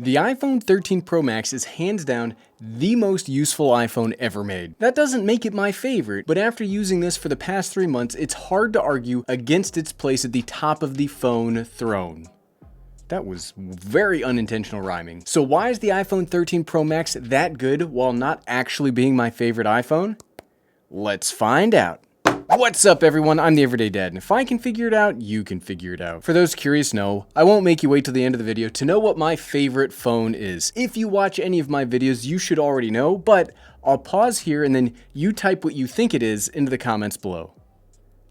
The iPhone 13 Pro Max is hands down the most useful iPhone ever made. That doesn't make it my favorite, but after using this for the past 3 months, it's hard to argue against its place at the top of the phone throne. That was very unintentional rhyming. So why is the iPhone 13 Pro Max that good while not actually being my favorite iPhone? Let's find out. What's up everyone, I'm the Everyday Dad, and if I can figure it out, you can figure it out. For those curious, no, I won't make you wait till the end of the video to know what my favorite phone is. If you watch any of my videos, you should already know, but I'll pause here and then you type what you think it is into the comments below.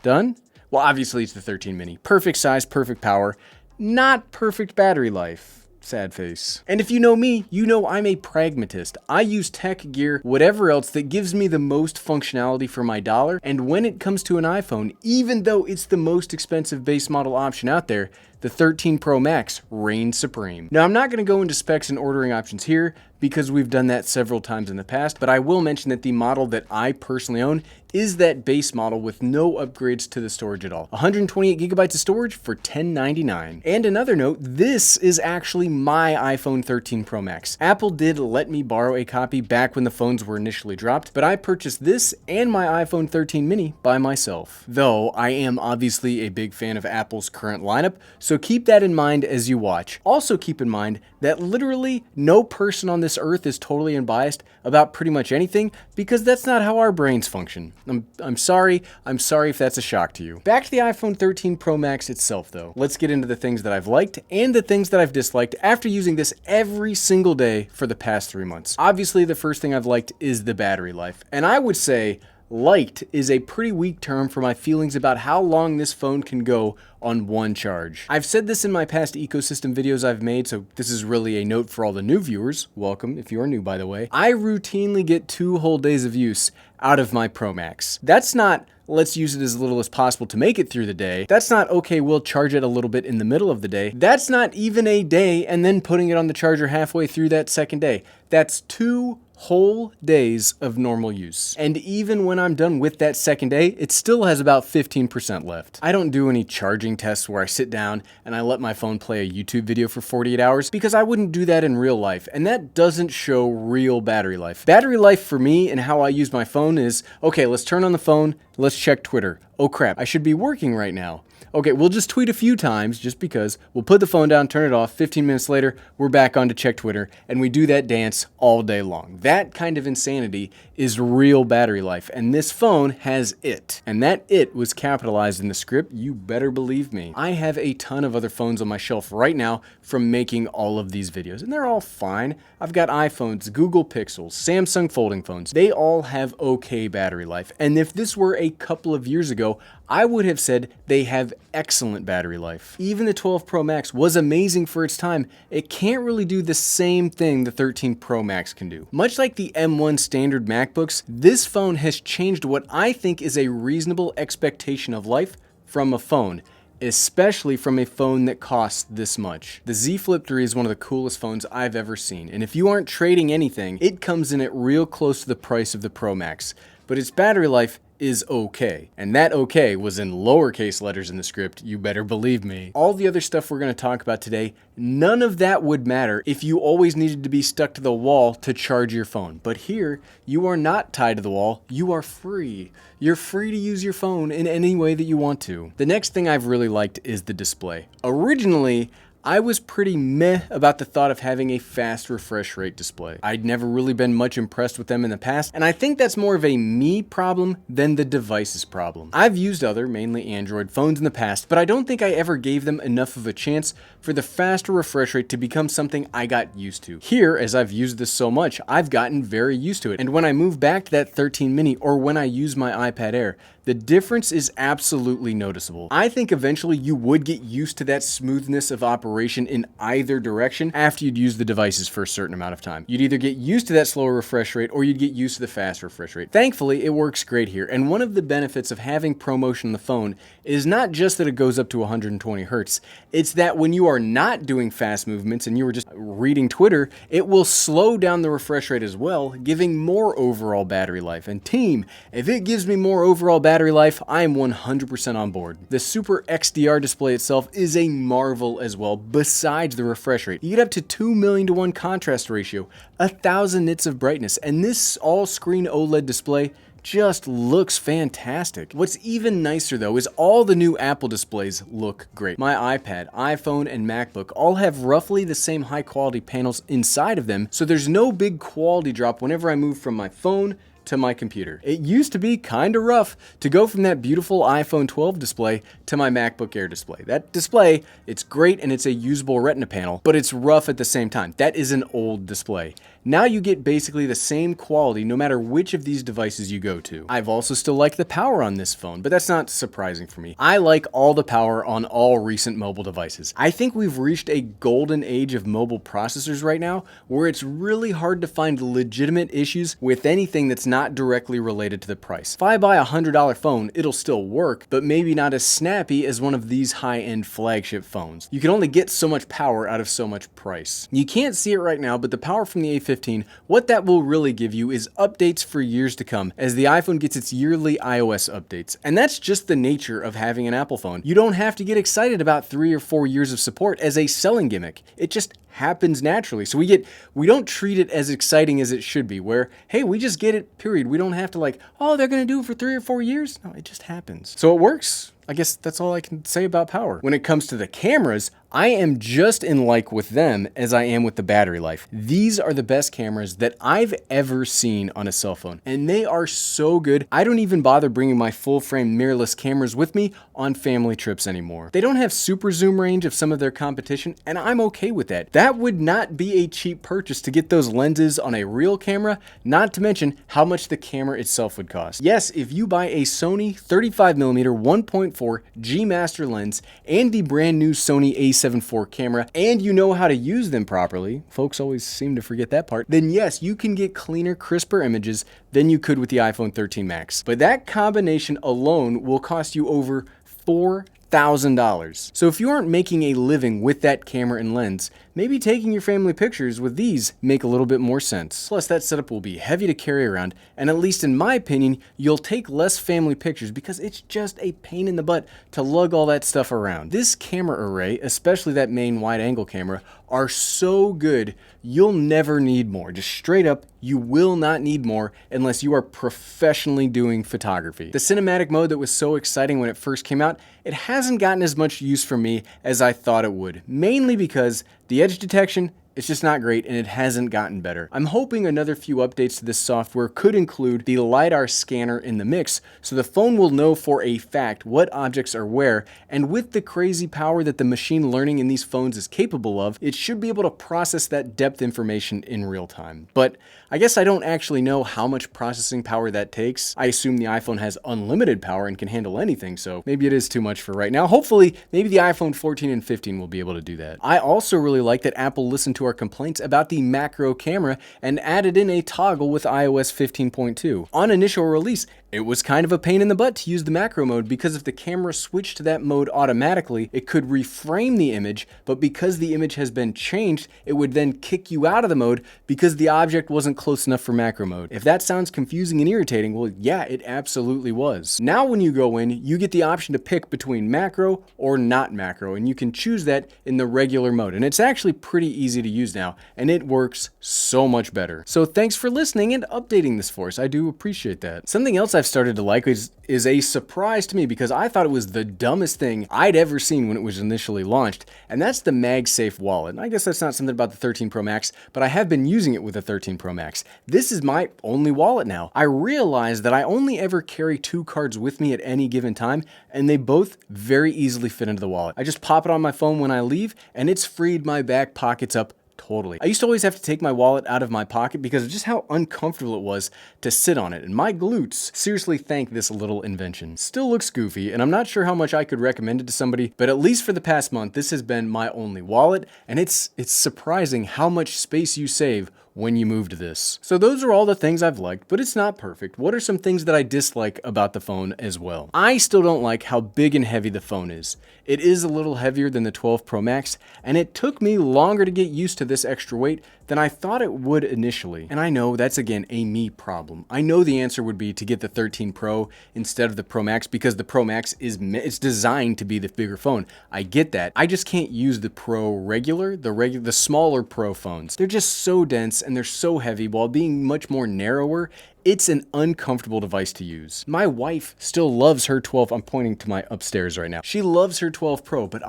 Done? Well, obviously it's the 13 mini. Perfect size, perfect power, not perfect battery life. Sad face. And if you know me, you know I'm a pragmatist. I use tech, gear, whatever else that gives me the most functionality for my dollar, and when it comes to an iPhone, even though it's the most expensive base model option out there, the 13 Pro Max reigns supreme. Now, I'm not going to go into specs and ordering options here because we've done that several times in the past, but I will mention that the model that I personally own is that base model with no upgrades to the storage at all. 128 gigabytes of storage for $10.99. And another note, this is actually my iPhone 13 Pro Max. Apple did let me borrow a copy back when the phones were initially dropped, but I purchased this and my iPhone 13 mini by myself. Though I am obviously a big fan of Apple's current lineup, so keep that in mind as you watch. Also keep in mind that literally no person on this earth is totally unbiased about pretty much anything, because that's not how our brains function. I'm sorry if that's a shock to you. Back to the iPhone 13 Pro Max itself though. Let's get into the things that I've liked and the things that I've disliked after using this every single day for the past 3 months. Obviously the first thing I've liked is the battery life, and I would say liked is a pretty weak term for my feelings about how long this phone can go on one charge. I've said this in my past ecosystem videos I've made, so this is really a note for all the new viewers. Welcome, if you are new by the way. I routinely get 2 whole days of use out of my Pro Max. That's not, let's use it as little as possible to make it through the day. That's not, okay, we'll charge it a little bit in the middle of the day. That's not even a day and then putting it on the charger halfway through that second day. That's 2 whole days of normal use. And even when I'm done with that second day, it still has about 15% left. I don't do any charging tests where I sit down and I let my phone play a YouTube video for 48 hours because I wouldn't do that in real life, and that doesn't show real battery life. Battery life for me and how I use my phone is, okay, let's turn on the phone, let's check Twitter. Oh crap, I should be working right now. Okay, we'll just tweet a few times just because. We'll put the phone down, turn it off, 15 minutes later, we're back on to check Twitter, and we do that dance all day long. That kind of insanity is real battery life, and this phone has it. And that it was capitalized in the script, you better believe me. I have a ton of other phones on my shelf right now from making all of these videos, and they're all fine. I've got iPhones, Google Pixels, Samsung folding phones. They all have okay battery life, and if this were a couple of years ago, I would have said they have excellent battery life. Even the 12 Pro Max was amazing for its time. It can't really do the same thing the 13 Pro Max can do. Much like the M1 standard MacBooks, this phone has changed what I think is a reasonable expectation of life from a phone, especially from a phone that costs this much. The Z Flip 3 is one of the coolest phones I've ever seen, and if you aren't trading anything, it comes in at real close to the price of the Pro Max, but its battery life is okay. And that okay was in lowercase letters in the script, you better believe me. All the other stuff we're going to talk about today, none of that would matter if you always needed to be stuck to the wall to charge your phone. But here, you are not tied to the wall, you are free. You're free to use your phone in any way that you want to. The next thing I've really liked is the display. Originally, I was pretty meh about the thought of having a fast refresh rate display. I'd never really been much impressed with them in the past, and I think that's more of a me problem than the device's problem. I've used other, mainly Android phones in the past, but I don't think I ever gave them enough of a chance for the faster refresh rate to become something I got used to. Here, as I've used this so much, I've gotten very used to it, and when I move back to that 13 mini or when I use my iPad Air, the difference is absolutely noticeable. I think eventually you would get used to that smoothness of operation in either direction after you'd use the devices for a certain amount of time. You'd either get used to that slower refresh rate or you'd get used to the fast refresh rate. Thankfully, it works great here, and one of the benefits of having ProMotion on the phone is not just that it goes up to 120 Hertz, it's that when you are not doing fast movements and you are just reading Twitter, it will slow down the refresh rate as well, giving more overall battery life. And team, if it gives me more overall battery life, I am 100% on board. The Super XDR display itself is a marvel as well, besides the refresh rate. You get up to 2 million to 1 contrast ratio, 1,000 nits of brightness, and this all-screen OLED display just looks fantastic. What's even nicer though is all the new Apple displays look great. My iPad, iPhone, and MacBook all have roughly the same high quality panels inside of them, so there's no big quality drop whenever I move from my phone to my computer. It used to be kinda rough to go from that beautiful iPhone 12 display to my MacBook Air display. That display, it's great and it's a usable Retina panel, but it's rough at the same time. That is an old display. Now you get basically the same quality no matter which of these devices you go to. I've also still liked the power on this phone, but that's not surprising for me. I like all the power on all recent mobile devices. I think we've reached a golden age of mobile processors right now where it's really hard to find legitimate issues with anything that's not directly related to the price. If I buy a $100 phone, it'll still work, but maybe not as snappy as one of these high-end flagship phones. You can only get so much power out of so much price. You can't see it right now, but the power from the A15, what that will really give you is updates for years to come as the iPhone gets its yearly iOS updates. And that's just the nature of having an Apple phone. You don't have to get excited about 3 or 4 years of support as a selling gimmick. It just happens naturally. So we don't treat it as exciting as it should be, where, hey, we just get it, period. We don't have to like, oh, they're gonna do it for 3 or 4 years. No, it just happens. So it works. I guess that's all I can say about power. When it comes to the cameras, I am just in like with them as I am with the battery life. These are the best cameras that I've ever seen on a cell phone, and they are so good. I don't even bother bringing my full frame mirrorless cameras with me on family trips anymore. They don't have super zoom range of some of their competition, and I'm okay with that. That would not be a cheap purchase to get those lenses on a real camera, not to mention how much the camera itself would cost. Yes, if you buy a Sony 35mm 1.4 G Master lens and the brand new Sony A7 IV camera, and you know how to use them properly, folks always seem to forget that part, then yes, you can get cleaner, crisper images than you could with the iPhone 13 Max. But that combination alone will cost you over $4,000. So if you aren't making a living with that camera and lens, maybe taking your family pictures with these make a little bit more sense. Plus that setup will be heavy to carry around, and at least in my opinion, you'll take less family pictures because it's just a pain in the butt to lug all that stuff around. This camera array, especially that main wide angle camera, are so good, you'll never need more. Just straight up, you will not need more unless you are professionally doing photography. The cinematic mode that was so exciting when it first came out, it hasn't gotten as much use from me as I thought it would, mainly because the edge detection, it's just not great and it hasn't gotten better. I'm hoping another few updates to this software could include the LiDAR scanner in the mix, so the phone will know for a fact what objects are where, and with the crazy power that the machine learning in these phones is capable of, it should be able to process that depth information in real time. But I guess I don't actually know how much processing power that takes. I assume the iPhone has unlimited power and can handle anything, so maybe it is too much for right now. Hopefully, maybe the iPhone 14 and 15 will be able to do that. I also really like that Apple listened to our complaints about the macro camera and added in a toggle with iOS 15.2. On initial release, it was kind of a pain in the butt to use the macro mode because if the camera switched to that mode automatically, it could reframe the image, but because the image has been changed, it would then kick you out of the mode because the object wasn't close enough for macro mode. If that sounds confusing and irritating, well, yeah, it absolutely was. Now when you go in, you get the option to pick between macro or not macro, and you can choose that in the regular mode, and it's actually pretty easy to use now, and it works so much better. So thanks for listening and updating this for us. I do appreciate that. Something else I've started to like is a surprise to me because I thought it was the dumbest thing I'd ever seen when it was initially launched, and that's the Magsafe Wallet. And I guess that's not something about the 13 Pro Max, but I have been using it with the 13 Pro Max. This is my only wallet now. I realized that I only ever carry 2 cards with me at any given time, and they both very easily fit into the wallet. I just pop it on my phone when I leave, and it's freed my back pockets up totally. I used to always have to take my wallet out of my pocket because of just how uncomfortable it was to sit on it, and my glutes seriously thank this little invention. Still looks goofy, and I'm not sure how much I could recommend it to somebody, but at least for the past month, this has been my only wallet, and it's surprising how much space you save when you move to this. So those are all the things I've liked, but it's not perfect. What are some things that I dislike about the phone as well? I still don't like how big and heavy the phone is. It is a little heavier than the 12 Pro Max, and it took me longer to get used to this extra weight than I thought it would initially. And I know that's again a me problem. I know the answer would be to get the 13 Pro instead of the Pro Max because the Pro Max it's designed to be the bigger phone. I get that. I just can't use the Pro regular, the smaller Pro phones. They're just so dense and they're so heavy while being much more narrower. It's an uncomfortable device to use. My wife still loves her 12. I'm pointing to my upstairs right now. She loves her 12 Pro, but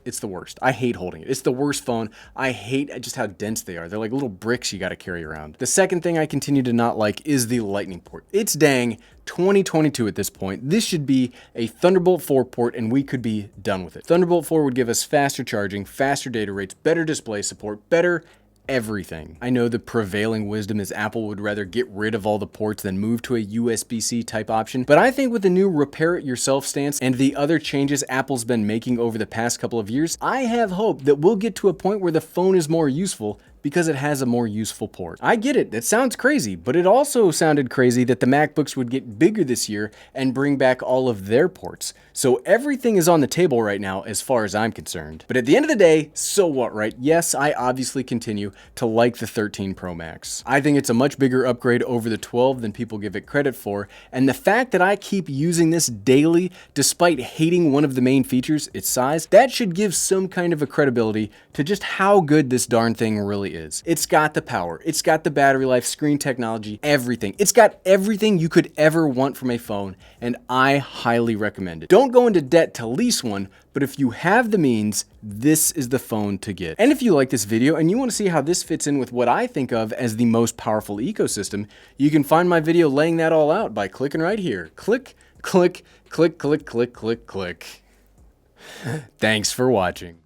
it's the worst. I hate holding it. It's the worst phone. I hate just how dense they are. They're like little bricks you got to carry around. The second thing I continue to not like is the Lightning port. It's dang 2022 at this point. This should be a Thunderbolt 4 port and we could be done with it. Thunderbolt 4 would give us faster charging, faster data rates, better display support, better everything. I know the prevailing wisdom is Apple would rather get rid of all the ports than move to a USB-C type option, but I think with the new repair it yourself stance and the other changes Apple's been making over the past couple of years, I have hope that we'll get to a point where the phone is more useful because it has a more useful port. I get it, that sounds crazy, but it also sounded crazy that the MacBooks would get bigger this year and bring back all of their ports. So everything is on the table right now as far as I'm concerned. But at the end of the day, so what, right? Yes, I obviously continue to like the 13 Pro Max. I think it's a much bigger upgrade over the 12 than people give it credit for, and the fact that I keep using this daily despite hating one of the main features, its size, that should give some kind of a credibility to just how good this darn thing really is. It's got the power, it's got the battery life, screen technology, everything. It's got everything you could ever want from a phone, and I highly recommend it. Don't go into debt to lease one, but if you have the means, this is the phone to get. And if you like this video and you want to see how this fits in with what I think of as the most powerful ecosystem, you can find my video laying that all out by clicking right here. Click, click, click, click, click, click, click. Thanks for watching.